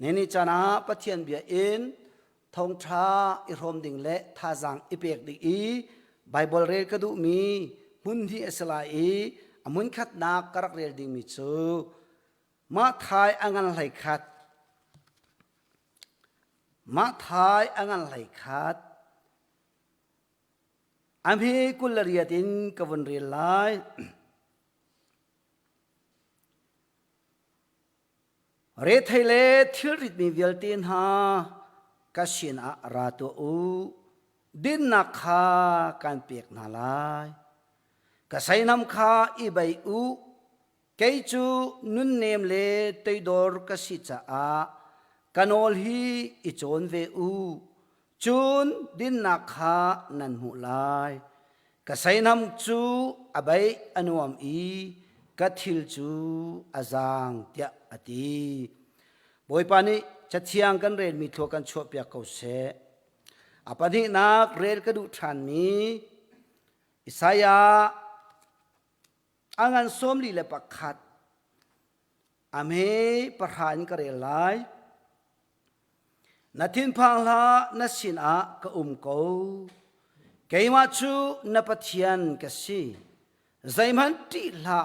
นี่จานาปะเทียนเบียอินทงท้าอิรมดิ่งเละท่าจังอิเปกดิอีไบเบิลเรกระดูมีมุนที่เอสลาอีมุนขัดนักกระเรียดิ่งมิจูมาทายอังันไหลขัดมาทายอังันไหลขัดอันพี่กุลเรียดินกวนเรียลายเรทไทเลทิริดมีเวลตินฮากสินอาราตัวอูดินนักขาการเปียกนาลายกษัยนำขาอีใบอูเกยจูนุนเนมเลตัยดอร์กสิจ้ากันอลฮีอิจอนเวอูจูนดินนักขานันหุลายกษัยนำจูอใบอนุมอีกัทิลจูอาจางเตียอตีบอยปานีจะเที่ยงกันเรียนมีทัวกันชัวเปียกเขาเสอปนินักเรียนกระดูทานมีอิสายาอังันสมลีเลปักขัดอเมประหารกระเรลายนัทินพังลานัสินอากะโกเกยมาจูนับเทียนกสีใจมันติละ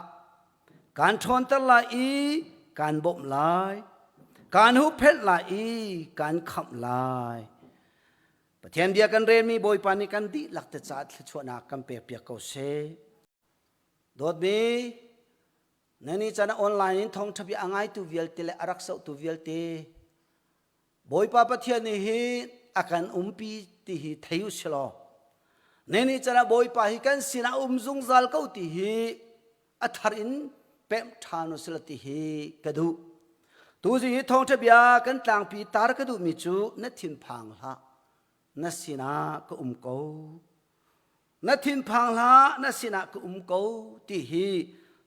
การทนตลาอีการบ่มลายการหุบเพชรลายการขับลายประเทศเดียกันเรียนมีบอยปานิกันดีหลักแต่จัดชวนากันเปียกเปียกเขาเสโดดมีนั่นนี่จะน่าออนไลน์ท่องทบีอ่างไอตูเวลเตเลอารักษาตูเวลเตบอยปาประเทศนี้อาการปีที่เที่ยวชลอนั่นนี่จะน่าบอยปาฮิกันสินาจงซัลเขาที่อัฐรินเป็มทานุสลที่กระดูตัวจีท่องทบีอากันต่างปีตารกระดูมิจูนัดทินพังละนัดสินาก็กูนัดทินพังละนัดสินาก็กูที่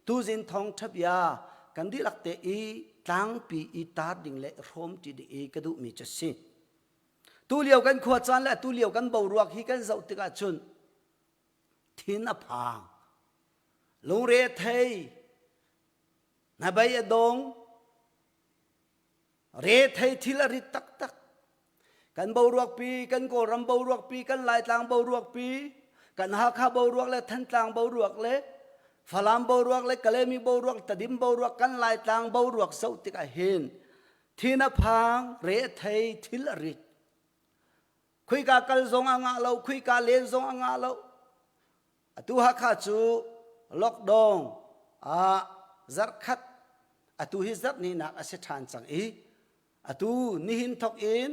ตัวจีท่องทบีอากันดีหลักเตอีต่างปีอีตาดิ่งเละรวมจีดีกระดูมิจูสิตัวเลี้ยวกันขวดจันและตัวเลี้ยวกันบ่าวรวกฮีกันเจ้าติกาจุนทินอพังลงเรทเทนาใบอดงเรทไทยทิลริตักตักกันบ่าวรวกปีกันโกรำบ่าวรวกปีกันลายต่างบ่าวรวกปีกันหาข้าบ่าวรวกและทันต่างบ่าวรวกเลยฟลามบ่าวรวกเลยกะเลมีบ่าวรวกตะดิมบ่าวรวกกันลายต่างบ่าวรวกเสาติกาเห็นทินพังเรทไทยทิลริคุยกากัลซงอ่างเราคุยกาเลนซงอ่างเราตัวหาข้าจูล็อกดองจัดขัดตัวฮิจัดนี่นักอาศัยทานจังอีตัวนิหินทอกอิน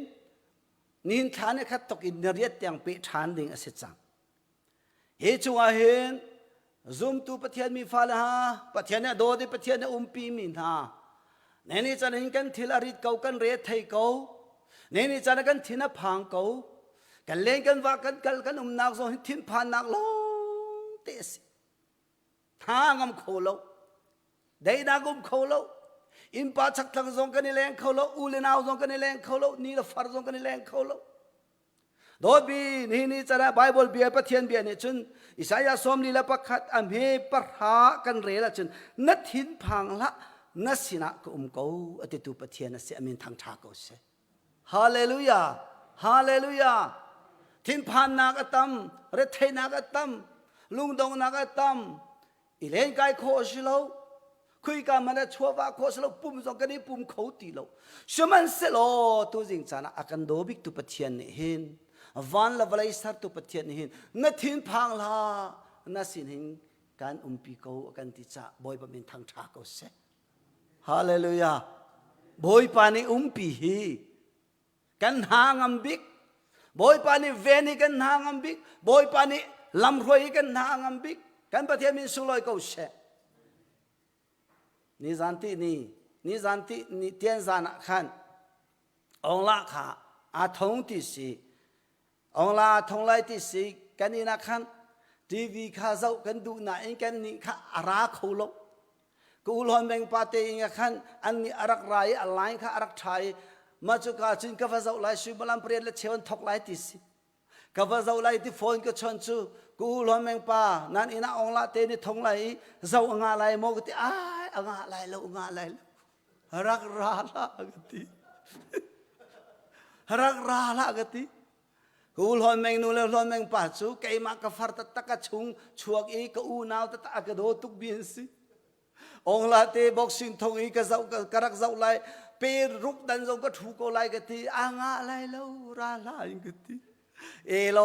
นิหินทานเนี่ยขัดทอกอินเรียดยังเปทานดิ่งอาศัยจังเฮจูอาเห็นซุมตัวประเทศมีฟ้าละฮะประเทศเนี่ยโดดประเทศเนี่ยปีมินฮะเนี่ยจะเห็นกันทิลาริดเก่ากันเรทไทยเก่าเนี่ยจะเห็นกันทินพังเก่ากันเล่นกันว่ากันนักส่งทินพันนักลงเตสทางอมโคโลได้นักอมโคโลอินปาชักทักส่งกันนี่แรงโคโลอูเลนาวส่งกันนี่แรงโคโลนี่ละฟาร์ส่งกันนี่แรงโคโลโดยบีนี่จะได้ไบเบิลเบียประเทียนเบียเนี่ยจนอิสายาสมลีละประคัดอันเฮปะหากันเรละจนนัดหินพังละนัดสินะก็โกอติตุประเทียนนะเสียมินทางทาโกเสฮาเลลูยาฮาเลลูยาทินพันนักตัมเรทไทนักตัมลุงดงนักตัมอิเลนไกโคชโลคุยกันมันจะชัวว่าโคชโลปุ่มส่งกันนี่ปุ่มเขาตีโลชมันเสโลตัวจริงจานะอากันโดบิกตุปะเทียนเห็นวันละวันละสักตุปะเทียนเห็นนัดทินพังลานัดสินเห็นการปีเขากันติจ่าบอยบะมินทางทาโกเสฮาเลลูยาบอยปานีปีฮีกันหางอัมบิกบอยปานีเวนิกันหางอัมบิกบอยปานีลำรวยกันหางอัมบิกกันประเทศมินสุลอยเขาเสนี่จันตินี่จันตินี่เตียนจานะขันองละขาอาทงที่สีองละทงไลที่สีกันนี่นะขันทีวีข้าเจ้ากันดูนะเองกันนี่ข้าอาราเขาลงกูหลอนแบงปาเตงขันอันนี้อารักไรอะไรข้าอารักไทยมาจุกาจินกาฟาเจ้าไลชิบลัมเปรียดและเชวันทอกไลที่สีกาฟาเจ้าไลที่โฟนก็ชนจูกูหลอนแบงปานั่นอินะองละเตนี่ทงไลเจ้างาไลโมกติอ้างาไลแล้วงาไลแล้วรักราละกติ รักราละกติกูหลอนแมงนูแล้วหลอนแมงป่าจูไก่มากระฟัดตะกะชุงช่วงอีกอูนาวตะตะกระโดตุกบินสิองลาเตบอกสินทงอีกระเจ้ากระรักเจ้าไลเปรุกดันเจ้าก็ถูกเอาไลกติอ่างอะไรเล่าราละอิงกติเอโล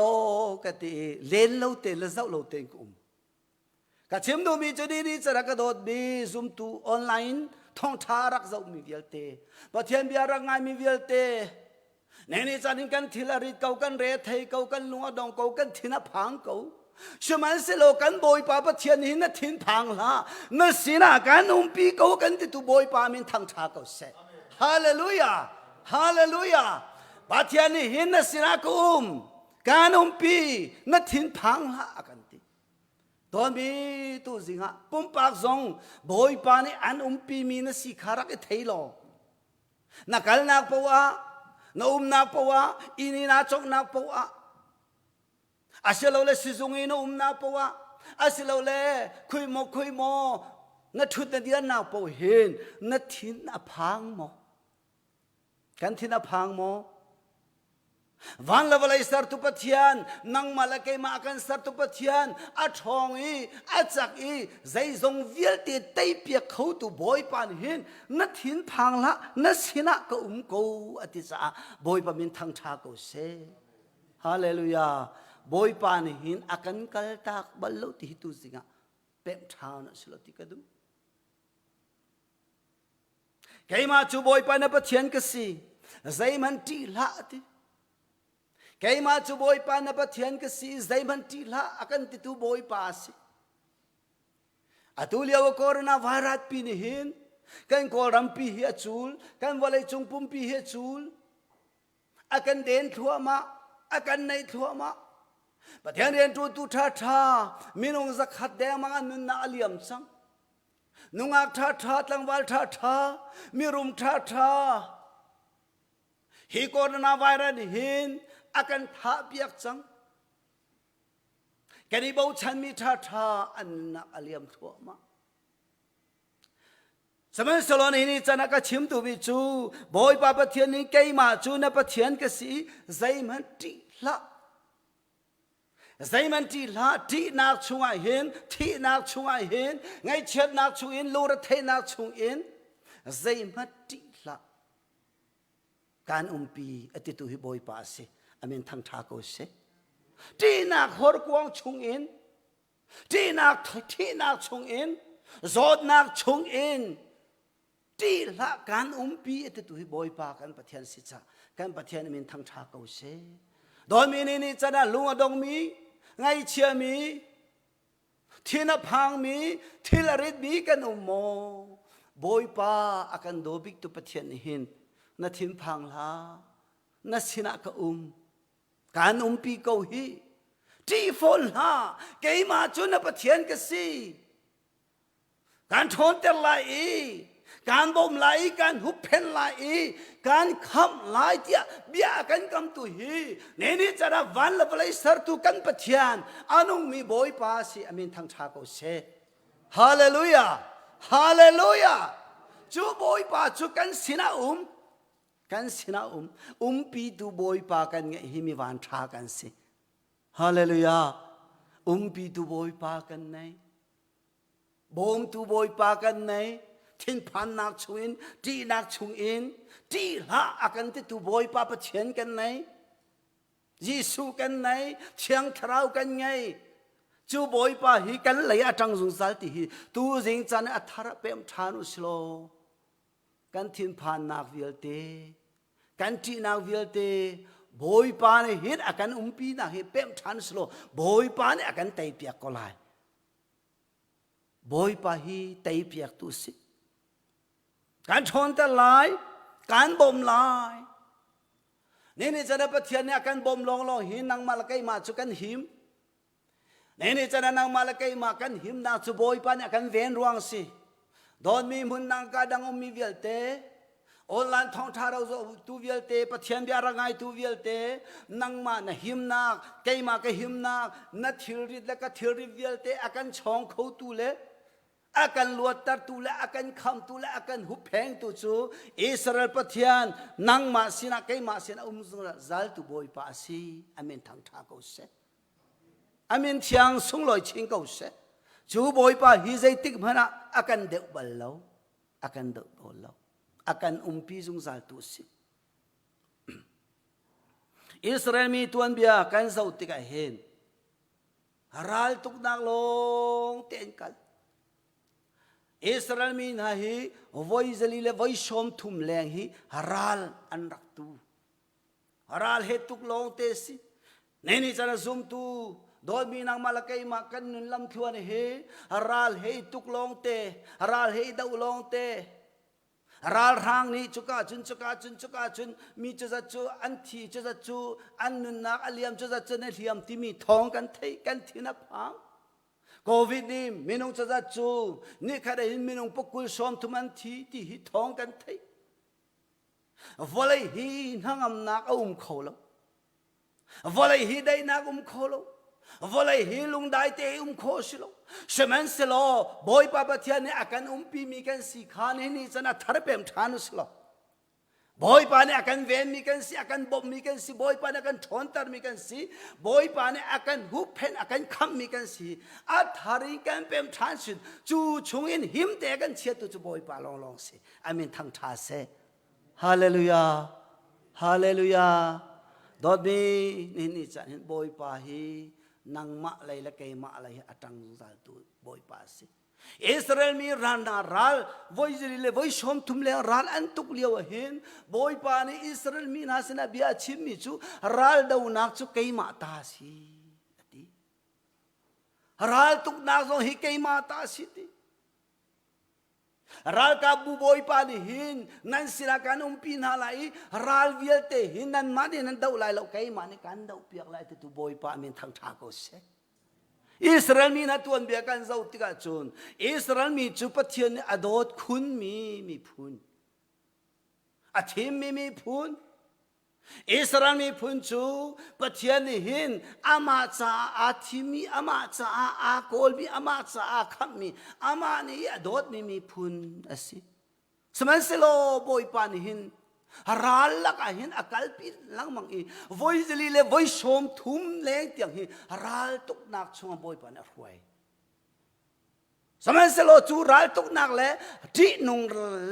กติเล่นเล่าเตลเจ้าเล่าเตงกุมกะชิมดูมีจุดนี้จะรักกระโดดมีซุ่มตูออนไลน์ท่องทารักเจ้ามีเวลเตพอเทียนเบียรักง่ายมีเวลเตนี่จันกันทีละริดเก่ากันเรทเฮเก่ากันลุงอดองเก่ากันทินาพังเก่าช่วยมันสิโลกันบอยป้าปะเทียนหินน่ะทินพังละนั่นสินะกันปีเก่ากันที่ตัวบอยป้ามินทางชาเก่าเสร็จฮาเลลูยาฮาเลลูยาปะเทียนหินน่ะสินะกุมกันปีนั่นทินพังละกันที่ตอนมีตัวสิงห์ปุ่มปากซองบอยป้านี่อันปีมีน่ะสิขารักเทโลนักการนักปวะน้องนักปวะอินีนักจงนักปวะอาศัยเราเลยสิจงอิน้องนักปวะอาศัยเราเลยคุยโมนัดชุดนัดเดียนนักปวะเห็นนัดทินนับพังโมกันทินนับพังโมวันละวันเลยสารตุปัทยานนังมาละเกมากันสารตุปัทยานอาทองอาจักใจทรงเวียลตีเตยเปียกเขาตัวบอยปานเห็นนัดหินพังละนัดสินะก็กูอธิษฐานบอยปามินทางชากูเสฮาเลลูยาบอยปานหินอากันกัลตักบรรลุที่ตุสิงะเป็มทาวนะสลติกดูเกมาจูบอยปานปัทยานก็สิใจมันตีละติแกมาจูบอยปานปัทยันก็สิใจมันทีละอากันติตูบอยปาสิอาตุเลียวโคโรนาไวรัสปีนี้เห็นกันโครัมปีเฮียจูลกันวลัยจงปุ่มปีเฮียจูลอากันเดินทัวมาอากันในทัวมาปัทยันเดินตัวตุท่ามีนงสักขัดแดงมังอันนุนนาอลียมซังนุงอักท่าตั้งวัลท่ามีรุมท่าฮีโคโรนาไวรัสเห็นakan habiak chang kani bau chan mi tha an na aliam thua ma saman salon ni chana ka chim tu bi chu boy pa pathian ni kai ma chu na pathian ka si zaiman ti la ti na chunga hin thi na chunga hin ngai chet na chung in lo ra the na chung in zaiman ti la kan pi atitu hi boy pa se amen thang tha ko se ti na khor kwang chung in ti na chung in zot na chung in ti la kan pi atitu hi boy pa kan pathian si cha kan pathian amen thang tha ko se don mi ni chana lunga dong mi ngai chia mi thina phang mi thilarit mi kan mo boy pa akan dobik tu pathian hin na thin phang la na sina ka kan pi ko hi ti fol ha ke ma chu na pathian ka si kan thon ter lai kan bom lai kan hup pen lai kan kham lai tia bia kan kam tu hi ne ni chara van la lai sar tu kan pathian anung mi boy pa si amin thang tha ko se hallelujah hallelujah chu boy pa chu kan sina kan sina pi tu boy pa kan nge hi mi van tha kan si hallelujah pi tu boy pa kan nei bom tu boy pa kan nei thin phan nak chung in ti nak chung in ti la akan ti tu boy pa pathian kan nei Giêsu kan nei thiang thrau kan ngai chu boy pa hi kan lei atang zung sal ti hi tu jing chan athara pem thanu slo kan thin phan nak vil te kan ti nak vil te boy pa ne hit akan pi na hi pem than slo boy pa ne akan tai piak ko lai boy pa hi tai piak tu si kan thon ta lai kan bom lai ni chana pathian ne akan bom long hi nang mal kai ma chu kan him ni chana nang mal kai ma kan him na chu boy pa ne akan ven ruang si don mi mun nang ka dang mi vil te online thong tha ro zo tu vil te pathian bia ra ngai tu vil te nang ma na him na kai ma ka him na thil ri la ka thil ri vil te akan chong kho tu le akan luatar tu le akan kham tu le akan hupeng tu chu Israel pathian nang ma sina kai ma sina zal tu boi pa si amen thang tha ko se amen thiang sung loi ching ko se chu boi pa hi zai tik bhana akan de bal lo akan de bol lo akan umpi jung zal tu si Israel mi tuan bia kan zau tik a hen haral tuk nak long ten kal Israel mi na hi voi zali le voi shom thum leng hi haral an rak tu haral he tuk long te si nei ni chana zum tu dol mi nang malakai ma kan nun lam thuan he haral he tuk long te haral he dau long te haral rang ni chuka chun mi chaza chu an thi chaza chu an nun nak aliam chaza chu ne liam ti mi thong kan thei kan thina phang Covid ni minung chaza chu ni khare hin minung pokul som thuman thi ti hi thong kan thei volai hi hangam nak kholo volai hi dai nak kholo volai hi lung dai te khosilo sheman selo boy pa pathian ne akan pi mi kan si khan ni chana tharpem thanus lo boy pa ne akan ven mi kan si akan bob mi kan si boy pa ne akan thontar mi kan si boy pa ne akan hupen akan kham mi kan si a thari kan pem thansin chu chungin him te kan chet tu boy pa long long si amin thang tha se hallelujah hallelujah dot mi ni chan boy pa hi nang ma lai la kai ma lai atang zal tu boy pa si Israel mi rana ral voi zili le voi shom thum le ral an tuk liaw hin boy pa ni Israel mi na sina bia chim mi chu ral dau nak chu kai ma ta si ati ral tuk nak zo hi kai ma ta si ti ral ka bu boy pa ni hin nan sila kan pin halai ral vial te hin nan ma ni nan dau lai lo kai ma ni kan dau piak lai tu boy pa min thang tha ko se Israel mi na tuan bia kan zau tika chun Israel mi chu pathian adot khun mi phun athim mi phun Israel mi phun chu pathian hin ama cha athimi ama cha a kol mi ama cha a kham mi ama ni adot mi phun asi saman selo boy pan hin haral lak a hin akal pi lang mang i voi zeli le voi som thum le tiang hi haral tuk nak chung boy pan a huai saman selo chu ral tuk nak le thi nung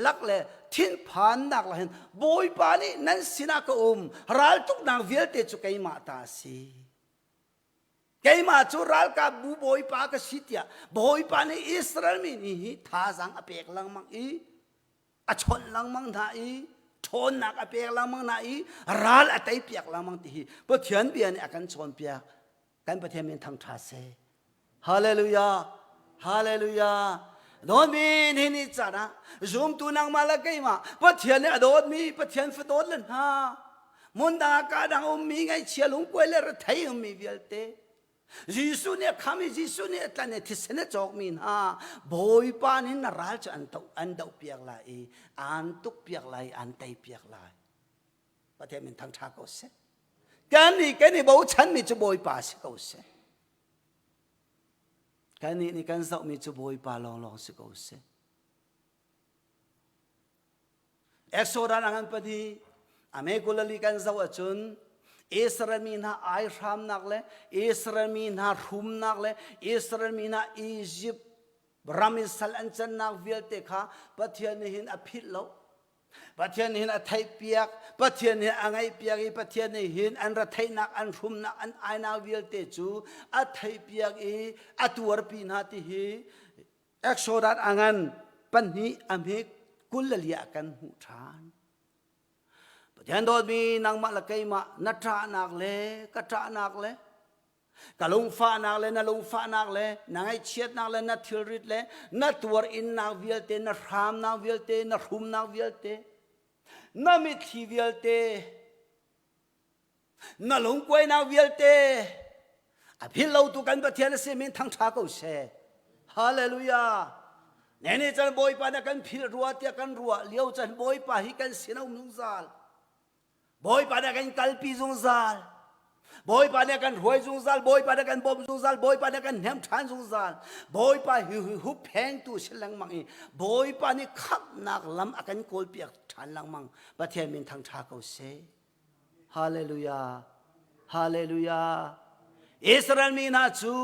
lak le thin phan nak la hin boy pa ni nan sina ko ral tuk nak vial te chu kai ma ta si kai ma chu ral ka bu boy pa ka sitia boy pa ni Israel mi ni hi tha jang a pek lang mang i a chon lang mang tha i thon nak a pek lang mang na i ral a tai piak lang mang ti hi pathian bian akan chon piak kan pathian min thang tha se hallelujah hallelujah don min hini chana zoom tu nang malakai ma pathian ne adot mi pathian fadot lan ha mun da ka dang mi ngai chialung koile ra thai mi vialte Jisu ne khami Jisu ne tlane thisene chok min ha boy pan hin na ral cha an dau piak lai an tuk piak lai an tai piak lai pathian min thang tha ko se kan ni bo chan mi chu boy pa se ko se kan ni kan zau mi chu boy pa long se ko se Exodus angan padi ame kulali kan zau achun Israel mi na ai ram nak le Israel mi na rum nak le Israel mi na Egypt ramisal an chan nak vial te kha pathian hin a phit lo pathian hin a thai piak pathian hin angai piak i pathian hin an ra thai nak an rum nak an ai na vial te chu a thai piak i atuar pi na ti hi Exodus angan pan hi ame kulalia kan hu than Yan dod mi nang malakai ma natra nak le katra nak le kalung fa nak le na lung fa nak le nangai chiat nak le na thilrit le na tuar in nak vialte na ram nak vialte na rum nak vialte na mit thi vialte na lung koi nak vialte a phil lo tu kan pathian se min thang tha ko se hallelujah nene chan boy pa na kan phil ruwa tia kan ruwa liau chan boy pa hi kan sinau nung zal boy pa na kan kalpi zung zal บอยปาเนี่ยกันรวยซุงซาลบอยปาเนี่ยกันบอมซุงซาลบอยปาเนี่ยกันแหนมทานซุงซาลบอยปาหุบแพงตูเชลังมังอีบอยปานี่ขับนักลำอากันโกลเปียกทานลังมังประเทศมินทางชาเขาเซฮาเลลูยาฮาเลลูยาอิสราเอลมีนาจู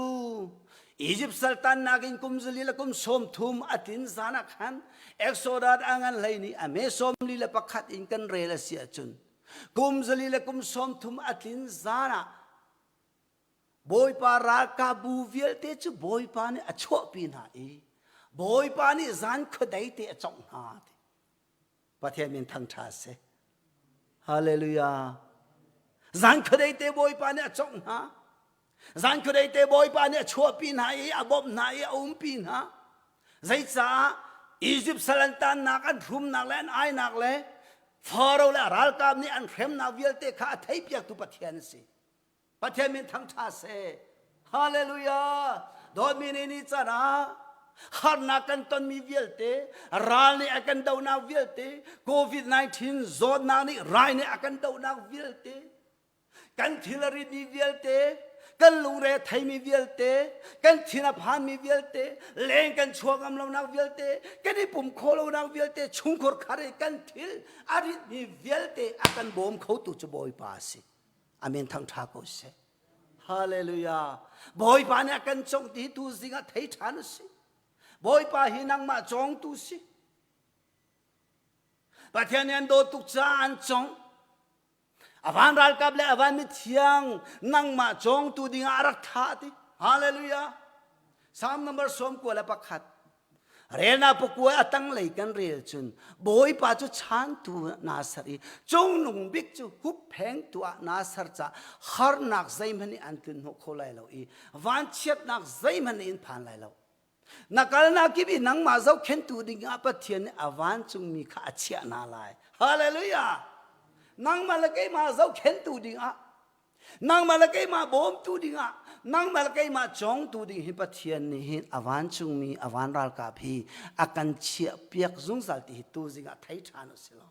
อียิปต์สัลตันนักินกุมซลีละกุมสมทุมอตินซานักฮันเอ็กโซดัดอังันเลยนี่อเมสมลีละปักขัดอินกันเรลเสียจุนกุมซลีละกุมสมทุมอตินซานะบอยปาราคาบูเวลเตจูบอยปานี่อชอบปีนาอีบอยปานี่จันขดายเตอจงนาทีประเทศมินทังชาเซฮาเลลูยาจันขดายเตบอยปานี่อจงนาจันขดายเตบอยปานี่ชอบปีนาอีอบอบนาอีอุ้มปีนาใจจ้าอียิปต์สลันตันนักอันรุมนักเล่นไอนักเล่ฟาโรห์และรัลกามนี่อันเข็มนาเวลเตข้าไทยเปียกตุประเทศนี่สิประเทศมินทั้งชาเซฮาเลลูยาโดนมินิจานะฮาร์นักันตอนมีเวลเตรัลนี่อากันดาวนาเวลเตโควิด-19โซนนานี่ไรนี่อากันดาวนาเวลเตกันทิลรีมีเวลเตกันลุงเรไทยมีเวลเตกันทินาพานมีเวลเตเลงกันชัวกำลังนักเวลเตกันนี่ปุ่มโคโลนักเวลเตชุงขดขารีกันทิลอาริมีเวลเตอากันบ่มเขาตุจบอยปาสิอาเมนทั้งทาโกเซฮาเลลูยาบอยปาเนี่ยกันจงที่ตูสิงะไทยชานุสิบอยปาหินังมาจงตุสิประเทศนี้โดตุกจานจงอวันรัลกับเลอวันมิเทียงนังมาจงตูดิงอารักธาติฮาเลลูยาสามนัมเบอร์สมกัวและปักขัดเรนาปกัวอัตังเลยกันเรียจุนบอยปาจุชานตัวนาสรีจงนุงบิกจูฮุบแพงตัวนาสรจะฮาร์นักใจมันอันตุนหกโคไลเราอีวันเชียบนักใจมันอินผ่านไลเรานักการนักกิบินังมาเจ้าเข็นตัวดิงอาปะเทียนอวันจงมีข้าเชียนาลายฮาเลลูยานังมาละเกยมาเจ้าเข็นตูดิงอ่ะนังมาละเกยมาบ่มตูดิงอ่ะนังมาละเกยมาจงตูดิงหิปะเทียนนี่หินอวันจุงมีอวันรัลกาพีอากันเชียเปียกจุงสัลติตูดิงอ่ะไทยชานุสิโล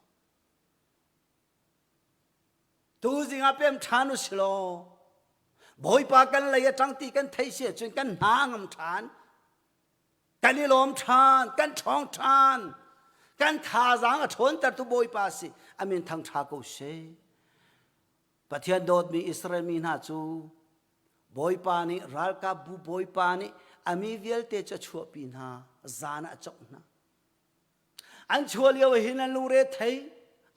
ตูดิงอ่ะเป็นชานุสิโลบ่อยปากันเลยจังตีกันไทยเสียจนกันหางมชานกันนิลมชานกันทองชานกันท่าจางชนแต่ตัวบอยปาสิอามินทั้งชาโกเชประเทศโดดมีอิสราเอลมีนาจูบอยปานี่รัลกาบูบอยปานี่อามีเวลเตจะชัวปีนาจานะจงนะอันชัวเลียวหินันลูเรไทย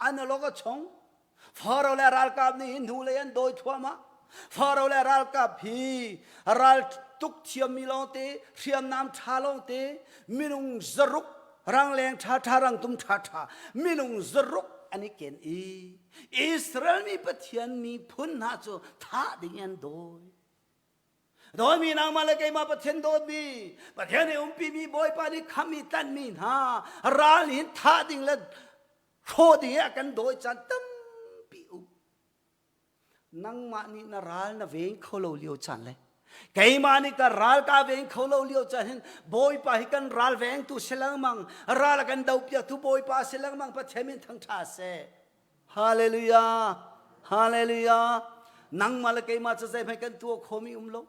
อันโลกชงฟาโรห์และรัลกาบนี่หินดูเลยอันโดยทั่วมาฟาโรห์และรัลกาพีรัลตุกเทียมมิลองเตเทียมน้ำชาลองเตมินุงจรุกรังแรงท่ารังตุมท่ามินุงจรุกอันนี้เก่งอิสราเอลมีประเทศมีพุนหาจูท่าดิ่งโดยมีนางมาเลกัยมาประเทศโดยมีประเทศในปีมีบอยปานิขามีตันมีนาราลินท่าดิ่งและโคดิ่งกันโดยจันตั้มปีอุนางมานี่นาราลนาเวงเขาเลี้ยวจันเลยไก่มานี่ก็รัลกาเวงเขาเลี้ยวจันเห็นบอยปาฮิกันรัลเวงตุเสลังมังรัลกันดาวเปียตุบอยปาเสลังมังประเทศมินทั้งชาเซฮาเลลูยาฮาเลลูยานางมาเลกัยมาจะใจให้กันตัวโคมีลง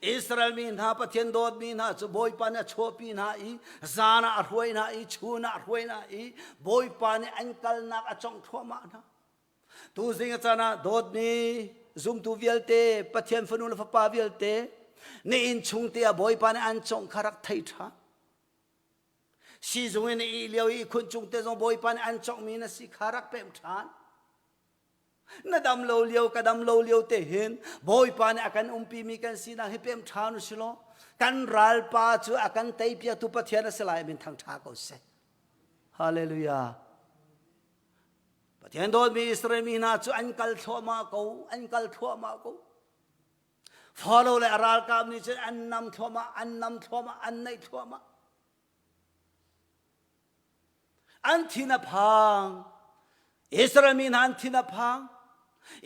อิสราเอลมีนาประเทศโดดมีนาจะบอยปาเนี่ยชัวปีนาอีจานะรวยนาอีชูนะรวยนาอีบอยปาเนี่ยอันกัลนักจงทั่วมานะตูสิงห์จานะโดดมีซุมตูเวลเตประเทศฝนุลฟ้าเวลเตนี่อินชุงเตียบอยปาเนี่ยอันจงคารักไทยท่าสีจงเนี่ยอีเลียวอีคุณจุงเตจงบอยปาเนี่ยอันจงมีนะสิคารักเป็นท่านนั่นดำโลเลียวกับดำโลเลียวเตเห็นบอยปาเนี่ยอากันปีมีกันสีนังให้เป็นท่านุสิโลกันรัลปาจูอากันไตเปียตุประเทศนั้นสลายเป็นทางท่าก็เสฮาเลลูยาประเทศโดนมีอิสราเอลมีนาจูอันกัลทั่วมากูอันกัลทั่วมากูฟาโรห์และรัลกามนี่จะอันนำทั่วมาอันนำทั่วมาอันในทั่วมาอันที่นับพังอิสราเอลมีนาอันที่นับพัง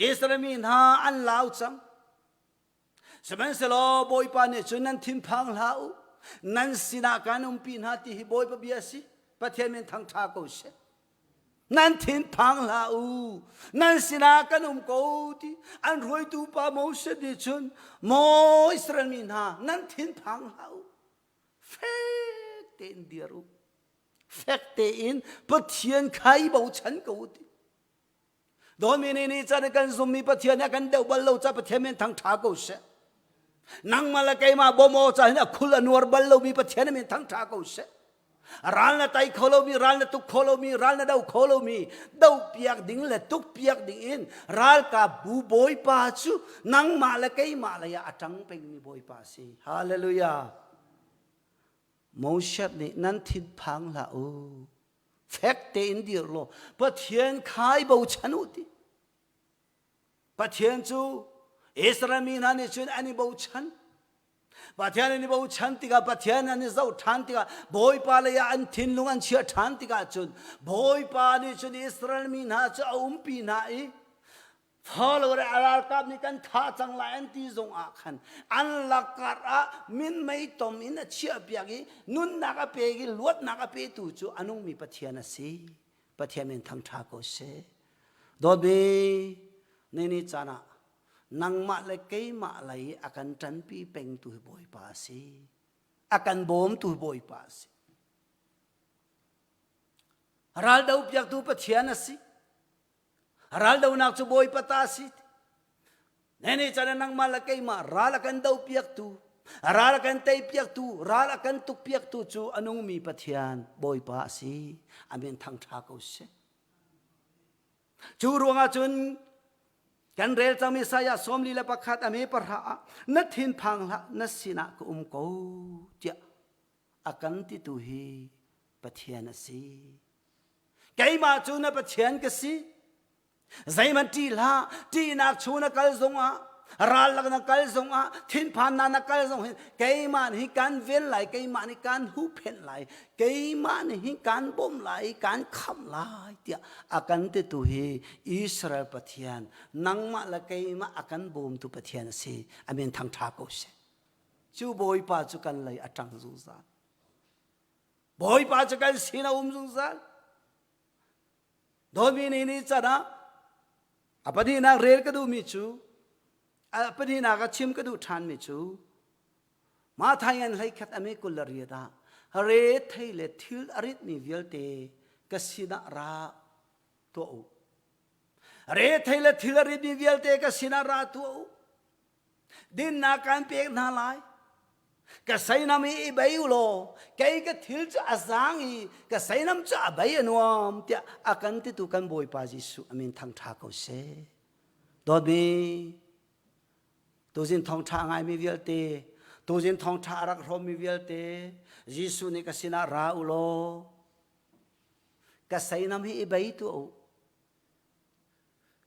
อิสราเอลมีนาอันลาวจังสมัยสโลบอยปานี่จุนันทิมพังลาวนันสินาการปีนาที่บอยปะเบียสิประเทศมินทั้งท่ากูเช นั่นทิ้งพังลาอูนั่นสินากันโกดีอันรวยตูปาโมเสดิชนโมอิสราเอลมีนานั่นทิ้งพังลาอูเฟกเตนเดียรูเฟกเตอินปะเทียนใครบ่ฉันกูดีโดนมีนี่จะได้กันสมมีปะเทียนกันเดาบัลโลจะปะเทียนมันทั้งท่ากูเสนังมาละไกมาบ่โมจะเห็นคุลนวรบัลโลมีปะเทียนมันทั้งท่ากูเสรัลนาไตโคโลมีรัลนาตุโคโลมีรัลนาดาวโคโลมีดาวเปียกดิ่งเลตุกเปียกดิ่งอินรัลกาบูบอยปาจูนังมาละไกมาละยาจังเป็นมีบอยปาสีฮาเลลูยาโมเสสนี่นั่นทิดพังละโอเฟกเตอินเดียโลปะเทียนขายบ่ฉันอุติปะเทียนจูอิสราเอลมีนั่นนี่ชนอันนี้บ่ฉันปะเทียนนี่บ่ฉันติกาปะเทียนนี่เจ้าทันติกาบอยปาเลยอันทินลุงอันเชื่อทันติกาชนบอยปานี่ชนอิสราเอลมีน่าจะปีน่าอีฟอลโลเรอาร์กับนี่กันท่าจังไรอันที่ทรงอาคันอันลักการะมินไม่ตอมินเชื่อเปียกีนุนนักเปียกีลวดนักเปียตูจูอันนู้มีปะเทียนสิปะเทียนมันทั้งท่าก็เสดอบีนี่จานะนังมาเลยเกยมาเลยอากันจันปีเป็งตุยบอยปาสิอากันบ่มตุยบอยปาสิรัลดาวเปียกตุปะเทียนสิรัลดาวนักจูบอยปะตาสินี่จานะนังมาเลยเกยมารัลกันดาวเปียกตุรัลกันเตยเปียกตุรัลกันตุกเปียกตุจูอันนู้มีปะเทียนบอยปาสิอามินทั้งท่าก็เสจูรวงอาจุนกันเรลจามิสายาสมลีละประคัดอเมปะระนัดทินพังละนัดสินะกุมกูเจ้าอากันติตุฮีปะเทียนสิไกมาจูนปะเทียนกสิใจมันตีละตีนักชูนักกัลซงอารัลลักนักกัลซงอาทินพันนักกัลซงไกมันฮิการเวลไหลไกมันฮิการหูเพนไหลไกมันฮิการบ่มไหลการขำไหลเดียอากันติตุฮีอิสราเอลปะเทียนนังมาละไกมาอากันบ่มตุปะเทียนสิอามินทางทากุเสจูบอยปาจุกันเลยอาจังซุซาบอยปาจุกันสินะซุซาโดมินี่จะนะอปะดีนักเรลก็ดูมิจูปฏินักชิมก็ดูทานมิจูมาทายันให้ขัดอเมกุลเรียดาเรทให้เลทิลอริดมีเวลเตกสินาราตัวเรทให้เลทิลอริดมีเวลเตกสินาราตัวดินนาการเปียกนาลายกษัยนามีใบอุโลแกก็ทิลจะอาสังอีกษัยน้ำจะใบอันวมเตียอากันติตุกันบอยปาจิสุอเมนทางทาเขาเสดอบีตัวจินทองทางไงมีเวลเตตัวจินทองทารักรมมีเวลเตยิสุนี่กสินาราอุโลกษัยน้ำมีใบตัว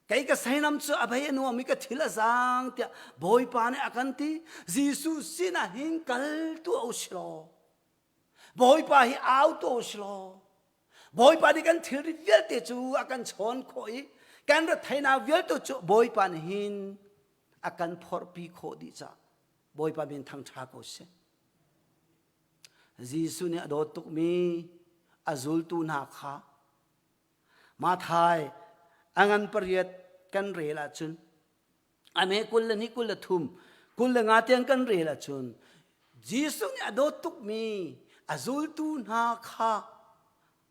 ไก่กษัยน้ำจะอภัยนัวมีกทิลสังเตียบอยปานอากันติยิสุสินะหิงกัลตัวอุชโลบอยปาหิเอาตัวอุชโลบอยปานี่กันทิลเวลเตจูอากันชนคอยกันรถไถนาเวลตัวจูบอยปานหินอากันพอร์ปีโคดิจ้าบอยปาเป็นทางทาโกเสยิสุเนี่ยโดตุกมีอาซุลตูนาคามาไทยอังันปริยัดกันเรลาจุนอเมกุลนี่กุลทุมกุลงาเตียงกันเรลาจุนยิสุเนี่ยโดตุกมีอาซุลตูนาคา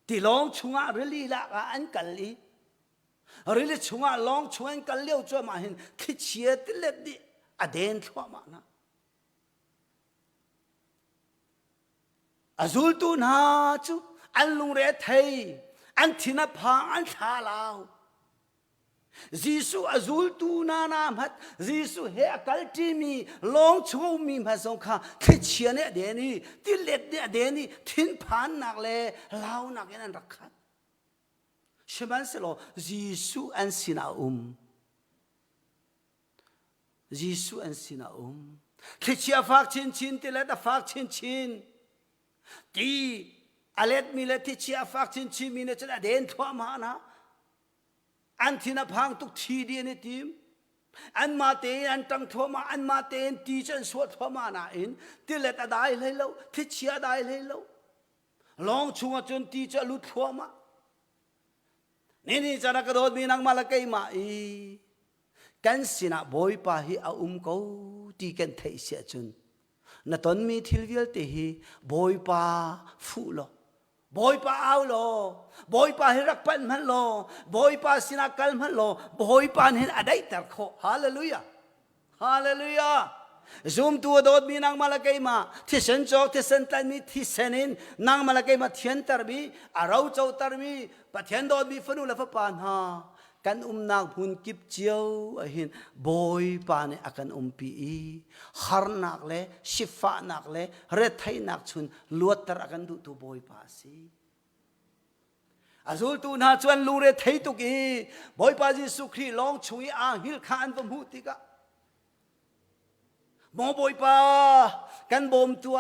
ติลองชุงะเรลีละอันกัลลีเรื่องช่วงลองช่วงกันเลี้ยวจมาเห็นที่เชียร์ติเล็ดดิอเดนทั่วมานะอาซุลตูนาจูอันลุงเรทไทยอันทินาพาอันชาลาวยิสุอาซุลตูนานามัดยิสุเฮอกัลติมีลองช่วงมีมาส่งข้าที่เชียร์เนี่ยเดนี่ติเล็ดเนี่ยเดนี่ทินพานนักเลลาวนักยันรักขัดใช่ไหมสิโลยิสุอันสินายิสุอันสินาที่เชียร์ฝากชินชินที่เล็ดฝากชินชินที่อเล็ดมีเล็ดที่เชียร์ฝากชินชินมีเนี่ยจะได้เดินทั่วมานะอันที่นับพังทุกทีเดียนทีมอันมาเตนอันตั้งทั่วมาอันมาเตนตีจันสวดทั่วมานะอินที่เล็ดได้เลยแล้วที่เชียร์ได้เลยแล้วลองชงจนตีจะลุดทั่วมา นี่จะนักกระโดดมีนังมาละไกมาอีกันสินะบอยปาฮีอาเขาตีกันเทเสียจุนนัตอนมีทิลวิลเตฮีบอยปาฟูโลบอยปาเอาโลบอยปาฮิรักปันมันโลบอยปาสินักกัลมันโลบอยปาเห็นอะไรแต่โคฮาเลลูยาฮาเลลูยาซูมตัวโดดมีนางมาละไกมาที่เซนจอกที่เซนตันมีที่เซนินนางมาละไกมาเทียนตร์มีอาเราเจ้าตร์มีปะเทียนโดดมีฝนุลฟปานฮากันนางพุนกิบเจียวเห็นบอยปานอากันปีฮาร์นักเลชิฟานักเลเรทไทนักชุนลวดตระกันดูตัวบอยปาสีอาซูลตูน่าชวนลูเรทไทตุกีบอยปาจิสุขรีลองช่วยอาฮิลขานบมุติกะโมบอยปากันบ่มตัว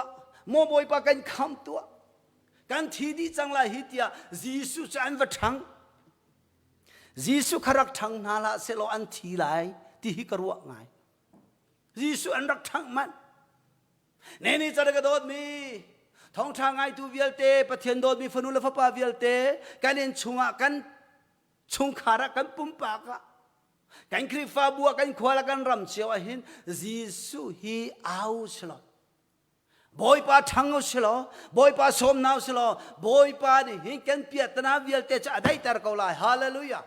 โมบอยปากันคำตัวกันทีดีจังไรฮิตยาจีสุจะอันวัดทังจีสุขรักทังนาละเสลอันทีไรที่ฮิกรัวไงจีสุอันรักทังมันนี่จะได้กระโดดมีท้องทางไงตูเวลเตปะเทียนโดดมีฝนุลฟปาเวลเตกันเล่นชุงกันชุงขาระกันปุ่มปากะกันคริฟ้าบัวกันขวากันรำเชียวเห็นจีสุฮีเอาสลบอยปาทังเอาสลบอยปาสมนาวสลบอยปานี่เห็นกันเปียตนาเวลเตจะได้ตระเขาไล่ฮาเลลูยา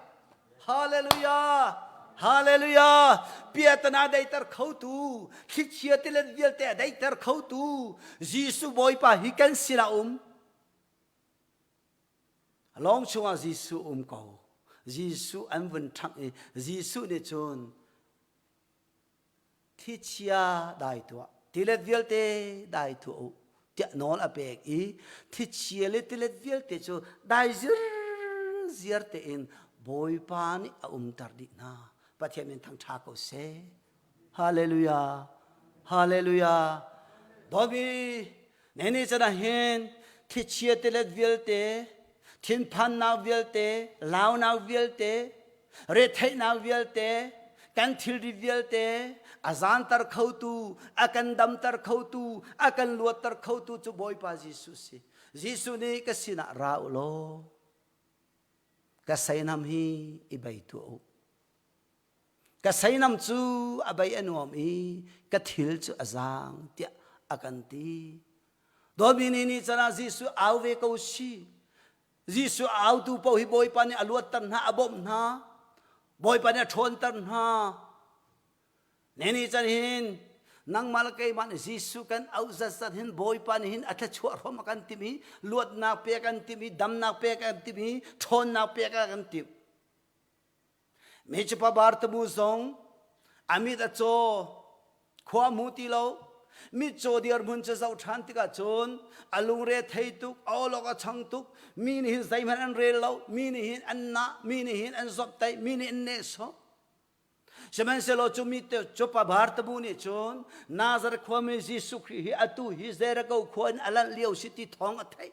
ฮาเลลูยาฮาเลลูยาเปียตนาได้ตระเขาตูคิดเชียตเลเวลเตได้ตระเขาตูจีสุบอยปาฮิกันสิลาลองชัวจีสุเขาจีสุอันวันทังจีสุเนี่ยจนที่เชียได้ตัวที่เล็ดเวลเตได้ตัวเจ้านอนอเปกอีที่เชียเล็ดเวลเตจนได้ziar te in boy pani tardi na pathiamin thang tha ko se hallelujah hallelujah dobi nene chana hen thi chia te let velte thin phan na velte lao na velte re thai na velte kan thil ri velte azan tar khautu akan dam tar khautu akan luat tar khautu chu boy pa jisu ne kasina raulo kasainam hi ibai tu kasainam chu abai anuam i kathil chu azang tia akanti dobini ni chana jisu auve ko si jisu au tu po hi boy pani aluat tan na abom na boy pani thon tan na neni chan hin nang malakai man jisu kan au zasat hin boy pani hin atha chua rom kan timi luat na pe kan timi dam na pe kan timi thon na pe kan tim mechpa bart bu song amit acho khwa muti lo mi cho diar mun cha zau than tika chon alung re thei tuk awloka chang tuk mi ni hin zai man an re lo mi ni hin an na mi ni hin an zop tai mi ni ne so semen selo chumite chopa bharta buni chon nazar khwame jisu khri hi atu hi zera ko khon alan liau siti thong athai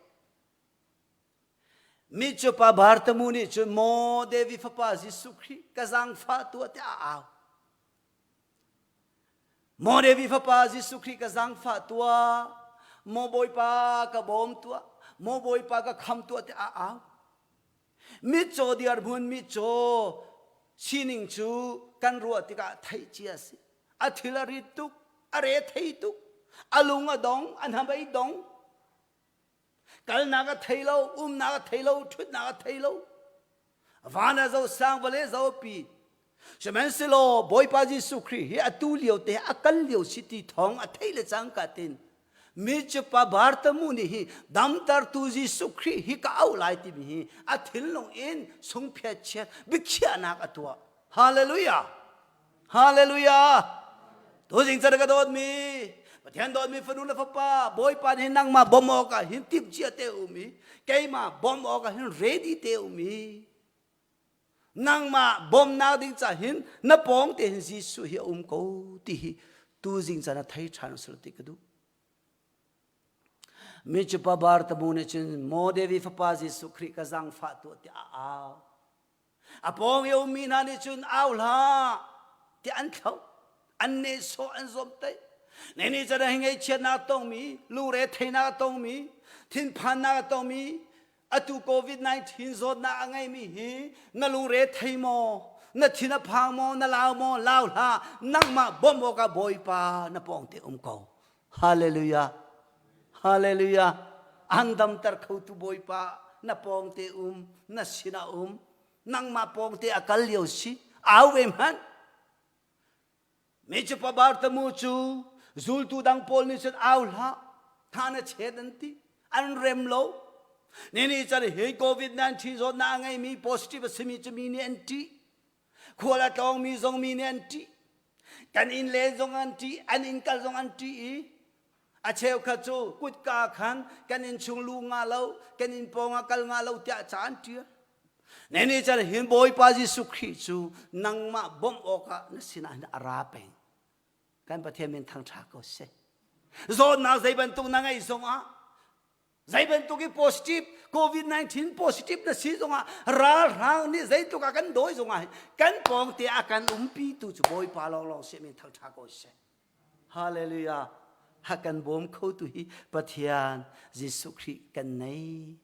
mi chopa bharta muni chon mo devi phapa jisu khri kazang fa tu te a mo devi phapa jisu khri kazang fa tua mo boy pa ka bom tua mo boy pa ka kham tu te a mi cho diar bun mi cho sining chu kan ruwa tika thai chia si athilari tuk are thai tuk alunga dong anhabai dong kal naga thailo naga thailo thut naga thailo vana zo sang vale zo pi semen silo boy pa ji sukri hi atu liu te akal liu siti thong athaile chang ka tin mich pa bharta muni hi dam tar tu ji sukri hi ka au lai ti mi hi athil long in sung phya che bikhya na ka tua hallelujah hallelujah to jing char ga dot mi pathian dot mi fanula fa pa boy pa hin nang ma bom ka hin tip chia te umi kai ma bom ka hin ready te umi nang ma bom na ding cha hin na pong te hin ji su hi ko ti hi tu jing chana thai transfer ti ka du mi chupa bar ta bune chin mo devi fa pa ji su khri ka jang fa tu ti a apong yo mi na ni chun aw la ti an thau an ne so an zom tai ne ni chara hingai chet na tong mi lu re thai na tong mi thin phan na tong mi atu COVID-19 zot na angai mi hi na lung re thei mo na thina phang mo na lao la nang ma bom mo ka boy pa na pong te ko hallelujah hallelujah andam tar khau tu boy pa na pong te na sina nang ma pong te akal yo si awe man me chu pa bar ta mu chu zul tu dang pol ni chen aula thana chedanti an rem lo neni char he COVID-19 zot na ngai mi positive simi chu mi ni anti khola tong mi zong mi ni anti kan in le zong anti an in kal zong anti a cheu kha chu kut ka khan kan in chung lu nga lo kan in ponga kal nga lo tia chan tia neni char hin boy pa ji su khri chu nang ma bom oka na sina na ara peng kan pa thiam min thang tha ko se zot na zai ban tu na ngai zong a zai ban tu ki positive COVID-19 positive na si zong a ra rang ni zai tu ka kan doi zong a kan pong te akan pi tu chu boy pa long se min thang tha ko se hallelujah hakan bom kho tu hi pathian jisu khri kan nei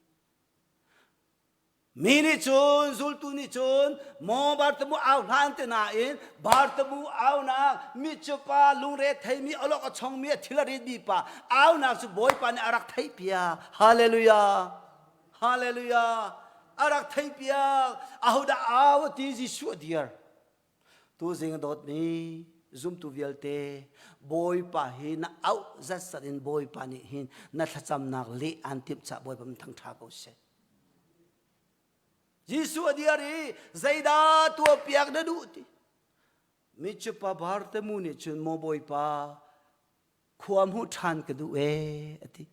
mini chun zul tu ni chun mo bar tamu aw hlan te na in bar tamu aw na mi chupa lung re thai mi alok a chong mi thilari bi pa aw na su boy pa ni arak thai pia hallelujah hallelujah arak thai pia ahu da aw ti jisu dear tu jing dot ni zoom tu vialte boy pa hi na aw zat sarin boy pa ni hin na thacham nak le an tip cha boy pam thang tha ko se jisu adiari zaida tu piak da du ti mi chupa bharta mu ni chun mo boy pa khuam hu than ka du e ati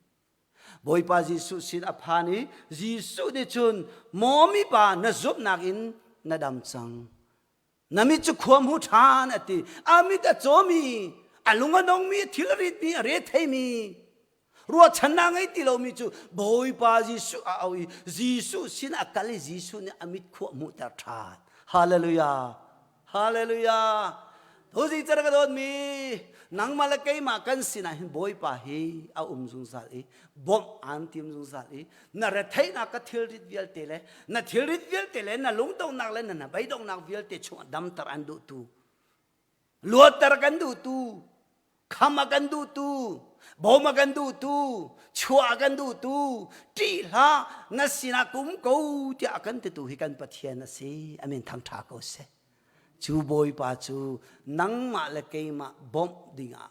boy pa jisu sin aphani jisu ni chun mo mi pa na zup nak in na dam chang nami chu khuam hu than ati ami ta chomi alunga nong mi thilrit mi re thai mi ruwa chana ngai ti lo mi chu boy pa jisu awi jisu sin akali jisu ni amit khu mu ta that hallelujah hallelujah thoji chara ga mi nang malakai ma kan sina hin boy pa hi a jung sal e bom antim jung sal e na re thai na ka thil rit vial te le na thil rit vial te le na lung tong nak le na bai dong nak vial te chu dam tar an du tu lo tar kan du tu khama kan du tu boma kan du tu chua kan du tu ti la na sina kum ko ti akan te tu hi kan pathian na si amen thang tha ko se chu boy pa chu nang ma la ke ma bom dinga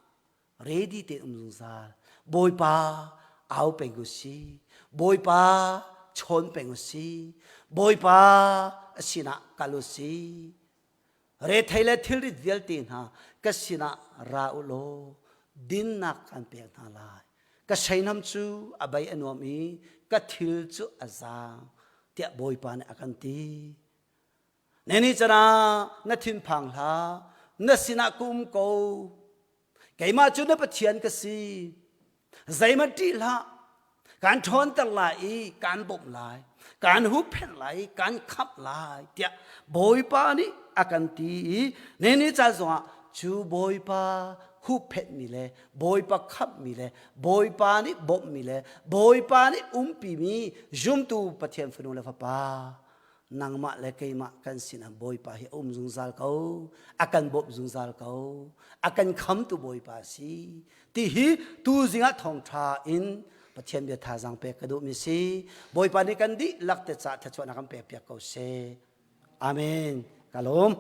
ready te sa boy pa au peng ku si boy pa chon peng ku si boy pa asina kalu si re thaile thil dial tin ha kasina ra ulo din nak an pek na lai ka sainam chu abai anomi ka thil chu azang tia boy pa ne akan ti neni chana na thin phang la na sina kum ko kaima chu na pathian ka si zaima ti la kan thon tar lai kan bom lai kan hu phen lai kan khap lai tia boy pa ni akan ti neni cha zonga chu boy pa hu phet mi le boy pa khap mi le boy pa ni bom mi le boy pa ni pi mi zum tu pathian phunu le fa pa nang ma le kai ma kan sin boy pa hi jung zal ko akan bom jung zal ko akan kham tu boy pa si ti hi tu zinga thong tha in pathian be tha jang pe ka du mi si boy pa ni kan di lak te cha tha chwa na kam pe pe ko se amen kalom